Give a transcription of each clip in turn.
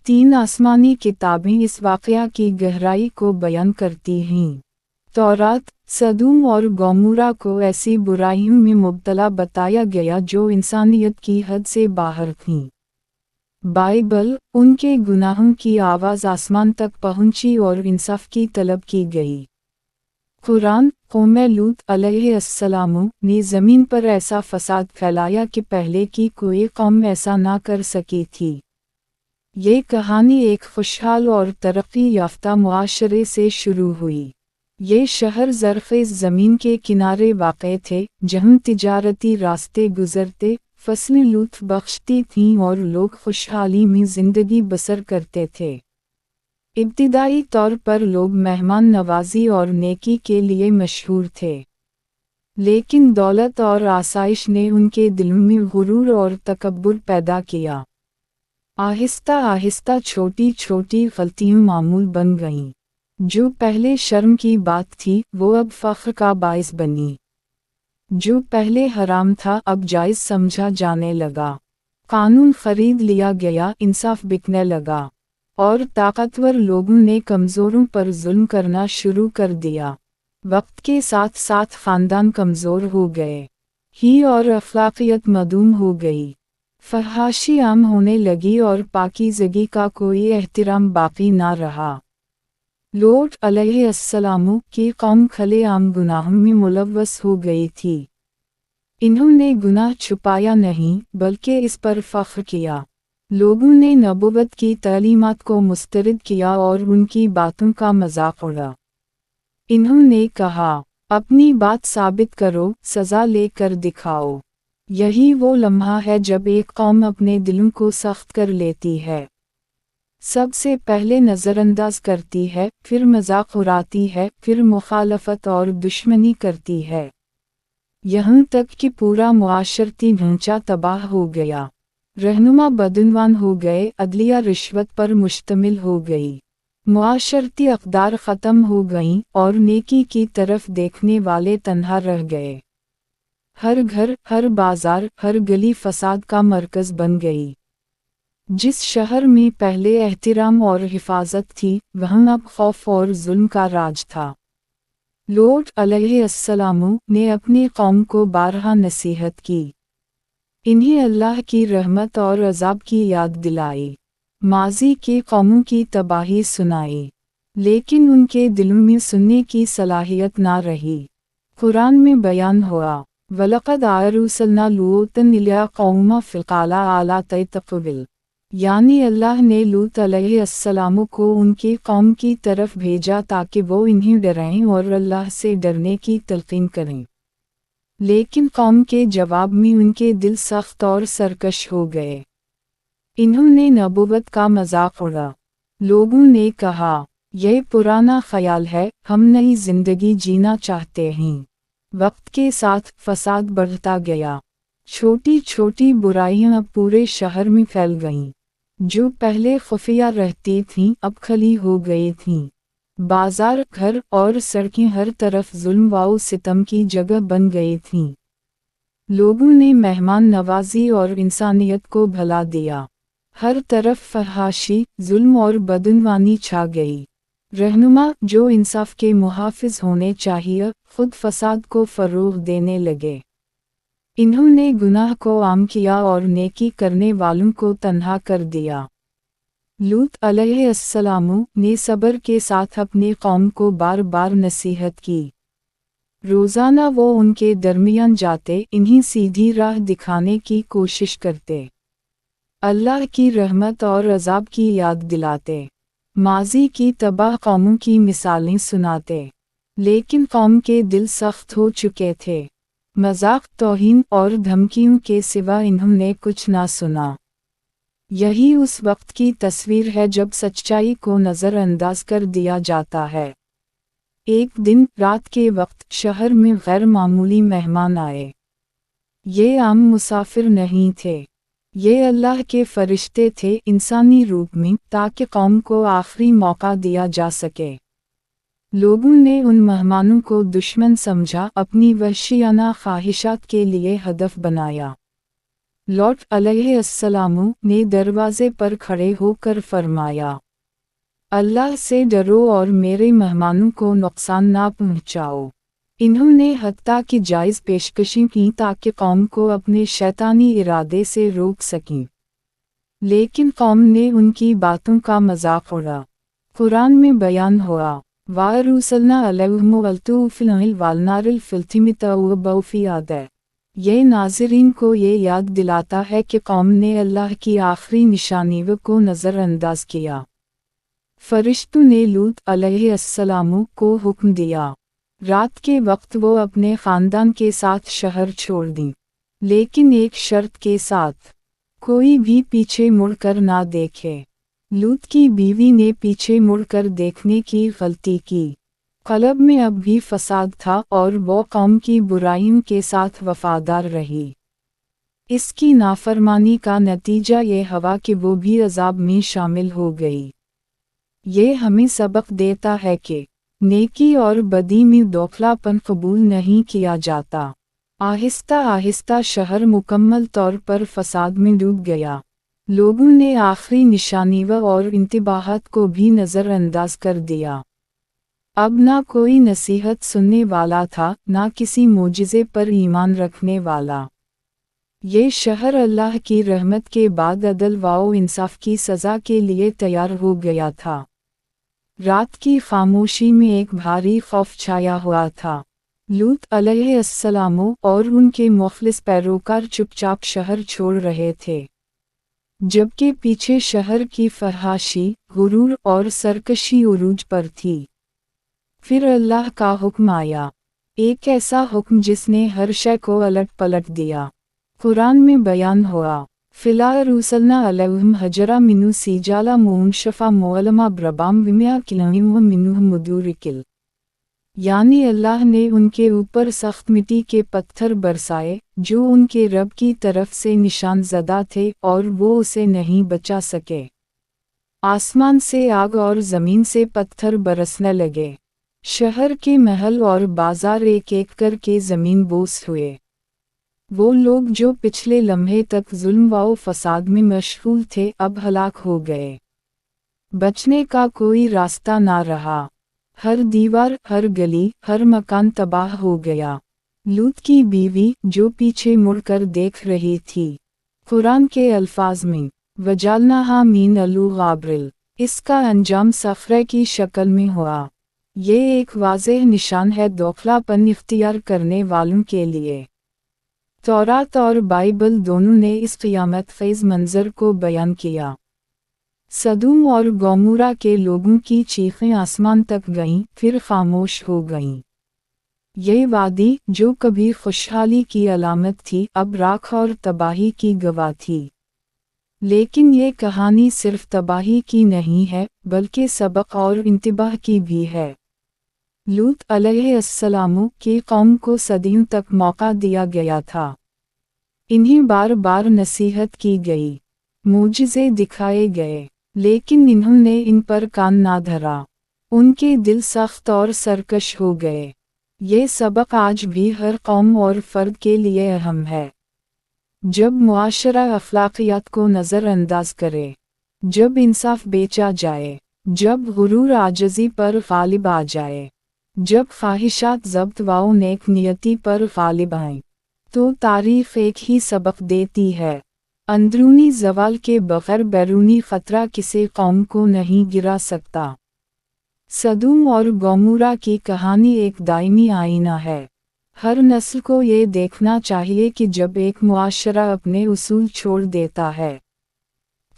3 आसमानी किताबें इस वाक़या की गहराई को बयान करती हैं। तौरात, सदूम और गौमूरा को ऐसी बुराइयों में मुब्तला बताया गया जो इंसानियत की हद से बाहर थीं। बाइबल, उनके गुनाहों की आवाज़ आसमान तक पहुंची और इंसाफ की तलब की गई। कुरान, कौम लूत अलैहिस्सलाम ने ज़मीन पर ऐसा फ़साद फैलाया कि पहले की कोई कौम ऐसा ना कर सकी थी। ये कहानी एक खुशहाल और तरक्की याफ्ता मुआशरे से शुरू हुई। ये शहर ज़रख़ेज़ ज़मीन के किनारे वाक़े थे, जहाँ तिजारती रास्ते गुज़रते, फसलें लुत्फ़ बख्शती थीं और लोग खुशहाली में ज़िंदगी बसर करते थे। इब्तिदाई तौर पर लोग मेहमान नवाजी और नेकी के लिए मशहूर थे। लेकिन दौलत और आसाइश ने उनके दिलों में गुरूर और तकब्बुर पैदा किया। आहिस्ता आहिस्ता छोटी छोटी गलतियाँ मामूल बन गईं। जो पहले शर्म की बात थी, वो अब फ़ख्र का बाइस बनी। जो पहले हराम था, अब जायज़ समझा जाने लगा। कानून खरीद लिया गया, इंसाफ बिकने लगा, और ताकतवर लोगों ने कमज़ोरों पर जुल्म करना शुरू कर दिया। वक्त के साथ साथ ख़ानदान कमज़ोर हो गए, ही और अखलाक़ियत मदूम हो गई। फहाशी आम होने लगी और पाकीज़गी का कोई एहतराम बाकी ना रहा। लूत अलैहिस्सलाम की कौम खुलेआम गुनाहों में मुलव्वस हो गई थी। इन्होंने गुनाह छुपाया नहीं, बल्कि इस पर फ़ख्र किया। लोगों ने नबूवत की तालीमात को मुस्तरद किया और उनकी बातों का मजाक उड़ा। इन्होंने कहा, अपनी बात साबित करो, सज़ा लेकर दिखाओ। यही वो लम्हा है जब एक कौम अपने दिलों को सख्त कर लेती है। सबसे पहले नज़रअंदाज करती है, फिर मजाक उड़ाती है, फिर मुखालफत और दुश्मनी करती है। यहाँ तक कि पूरा मुआशरती ढांचा तबाह हो गया। रहनुमा बदनवान हो गए, अदलिया रिश्वत पर मुश्तमिल हो गई। मुआशरती अक़दार ख़त्म हो गईं और नेकी की तरफ देखने वाले तन्हा रह गए। हर घर, हर बाजार, हर गली फ़साद का मरकज़ बन गई। जिस शहर में पहले एहतराम और हिफाजत थी, वहाँ अब खौफ और जुल्म का राज था। लूत अलैहिस्सलाम ने अपनी कौम को बारहा नसीहत की। इन्हें अल्लाह की रहमत और अज़ाब की याद दिलाई। माज़ी के कौमों की तबाही सुनाई, लेकिन उनके दिलों में सुनने की सलाहियत ना रही। कुरान में बयान हुआ, वलक़द अरसलना लूतन इला कौमिही फ़क़ाला अला तत्तक़ून, यानी अल्लाह ने लूत अलैहिस्सलाम को उनकी कौम की तरफ भेजा ताकि वो इन्हें डराएं और अल्लाह से डरने की तलक़ीन करें। लेकिन कौम के जवाब में उनके दिल सख्त और सरकश हो गए। इन्होंने नबूवत का मजाक उड़ा। लोगों ने कहा, यह पुराना ख्याल है, हम नई जिंदगी जीना चाहते हैं। वक्त के साथ फसाद बढ़ता गया। छोटी छोटी बुराइयां अब पूरे शहर में फैल गईं। जो पहले खुफिया रहती थीं, अब खली हो गई थीं। बाजार, घर और सड़कें हर तरफ जुल्म व सितम की जगह बन गई थीं। लोगों ने मेहमान नवाजी और इंसानियत को भुला दिया। हर तरफ फहाशी, जुल्म और बदनवानी छा गई। रहनुमा, जो इंसाफ के मुहाफिज होने चाहिए, खुद फसाद को फ़रोग़ देने लगे। इन्होंने गुनाह को आम किया और नेकी करने वालों को तन्हा कर दिया। लूत अलैहिस्सलाम ने सब्र के साथ अपने कौम को बार बार नसीहत की। रोज़ाना वो उनके दरमियान जाते, इन्हीं सीधी राह दिखाने की कोशिश करते। अल्लाह की रहमत और अज़ाब की याद दिलाते। माज़ी की तबाह कौमों की मिसालें सुनाते। लेकिन कौम के दिल सख्त हो चुके थे। मजाक, तौहीन और धमकियों के सिवा इन्होंने कुछ ना सुना। यही उस वक्त की तस्वीर है जब सच्चाई को नज़रअंदाज कर दिया जाता है। एक दिन रात के वक्त शहर में गैर मामूली मेहमान आए। ये आम मुसाफिर नहीं थे, ये अल्लाह के फरिश्ते थे इंसानी रूप में, ताकि कौम को आखिरी मौका दिया जा सके। लोगों ने उन मेहमानों को दुश्मन समझा, अपनी वहशियाना ख्वाहिशात के लिए हदफ बनाया। लॉट अलैहिस्सलाम ने दरवाजे पर खड़े होकर फरमाया, अल्लाह से डरो और मेरे मेहमानों को नुकसान ना पहुंचाओ। इन्होंने हत्ता की जायज़ पेशकशी की ताकि कौम को अपने शैतानी इरादे से रोक सकें, लेकिन कौम ने उनकी बातों का मजाक उड़ा। कुरान में बयान हुआ, वारुसलना अलैहिम वल्तूफिल वालनारिल फिल्तिमितउबौफियाद। ये नाज़रीन को ये याद दिलाता है कि कौम ने अल्लाह की आखिरी निशानी को नज़रअंदाज किया। फरिश्तों ने लूत अलैहिस्सलाम को हुक्म दिया, रात के वक्त वो अपने ख़ानदान के साथ शहर छोड़ दें, लेकिन एक शर्त के साथ, कोई भी पीछे मुड़कर ना देखे। लूत की बीवी ने पीछे मुड़कर देखने की गलती की। क़ल्ब में अब भी फसाद था और वो कौम की बुराइयों के साथ वफादार रही। इसकी नाफरमानी का नतीजा ये हुआ कि वो भी अज़ाब में शामिल हो गई। ये हमें सबक देता है कि नेकी और बदी में दोखलापन कबूल नहीं किया जाता। आहिस्ता आहिस्ता शहर मुकम्मल तौर पर फसाद में डूब गया। लोगों ने आखिरी निशानी और इंतबाहत को भी नज़रअंदाज कर दिया। अब ना कोई नसीहत सुनने वाला था, ना किसी मोजिज़े पर ईमान रखने वाला। ये शहर अल्लाह की रहमत के बाद अदल व इंसाफ की सज़ा के लिए तैयार हो गया था। रात की खामोशी में एक भारी खौफ छाया हुआ था। लूत अलैहिस्सलाम और उनके मुखलिस पैरोकार चुपचाप शहर छोड़ रहे थे, जबकि पीछे शहर की फहाशी, गुरूर और सरकशी उरूज पर थी। फिर अल्लाह का हुक्म आया, एक ऐसा हुक्म जिसने हर शय को अलट पलट दिया। कुरान में बयान हुआ, फिलारुसलना अलैहिम हजरा मिनु सीजाला मुनशफा मोअलमा ब्रबाम विमिया किलहिम व मिनुह मुदूरिकिल। यानी अल्लाह ने उनके ऊपर सख्त मिट्टी के पत्थर बरसाए जो उनके रब की तरफ से निशान ज़दा थे और वो उसे नहीं बचा सके। आसमान से आग और ज़मीन से पत्थर बरसने लगे। शहर के महल और बाजार एक एक करके ज़मीन बोस हुए। वो लोग जो पिछले लम्हे तक जुल्म व फसाद में मशगूल थे अब हलाक हो गए। बचने का कोई रास्ता ना रहा। हर दीवार, हर गली, हर मकान तबाह हो गया। लूत की बीवी जो पीछे मुड़कर देख रही थी, कुरान के अल्फाज में वजालनाहा मीन अलू गाब्रिल, इसका अंजाम सफ़रे की शक्ल में हुआ। ये एक वाज़ेह निशान है दोखलापन इख्तियार करने वालों के लिए। तौरात और बाइबल दोनों ने इस क़ियामत ख़ेज़ मंज़र को बयान किया। सदूम और गोमोरा के लोगों की चीखें आसमान तक गईं, फिर खामोश हो गईं। ये वादी जो कभी खुशहाली की अलामत थी अब राख और तबाही की गवाह थी। लेकिन ये कहानी सिर्फ तबाही की नहीं है बल्कि सबक और इंतबाह की भी है। लूत अलैहिस्सलाम की कौम को सदियों तक मौका दिया गया था। इन्हें बार बार नसीहत की गई, मुजिज़े दिखाए गए, लेकिन इन्होंने इन पर कान ना धरा। उनके दिल सख्त और सरकश हो गए। ये सबक आज भी हर कौम और फ़र्द के लिए अहम है। जब मुआशरा अखलाकियात को नज़रअंदाज करे, जब इंसाफ बेचा जाए, जब गुरूर आजज़ी पर गालिब आ जाए, जब ख्वाहिशात ज़ब्त व नेक नियति पर गालिब आएं, तो तारीख़ एक ही सबक देती है, अंदरूनी ज़वाल के बग़ैर बैरूनी ख़तरा किसी कौम को नहीं गिरा सकता। सदूम और गोमोरा की कहानी एक दायमी आईना है। हर नस्ल को ये देखना चाहिए कि जब एक मुआशरा अपने उसूल छोड़ देता है,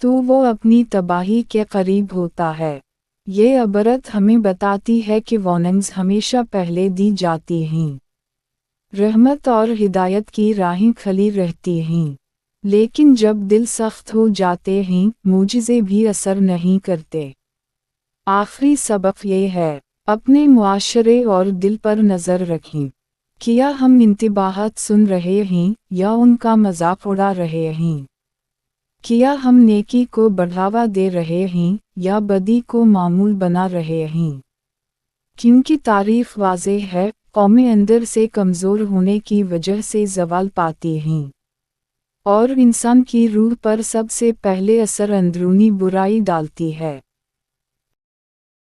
तो वो अपनी तबाही के करीब होता है। ये अबरत हमें बताती है कि वार्निंग्स हमेशा पहले दी जाती हैं। रहमत और हिदायत की राहें खुली रहती हैं, लेकिन जब दिल सख्त हो जाते हैं, मुजिज़े भी असर नहीं करते। आखिरी सबक ये है, अपने मुआशरे और दिल पर नज़र रखें। क्या हम इंतबाहत सुन रहे हैं या उनका मजाक उड़ा रहे हैं? क्या हम नेकी को बढ़ावा दे रहे हैं या बदी को मामूल बना रहे हैं? क्योंकि तारीफ़ वाज़ेह है, कौमें अंदर से कमज़ोर होने की वजह से ज़वाल पाती हैं। اور انسان کی روح پر سب سے پہلے اثر اندرونی برائی ڈالتی ہے۔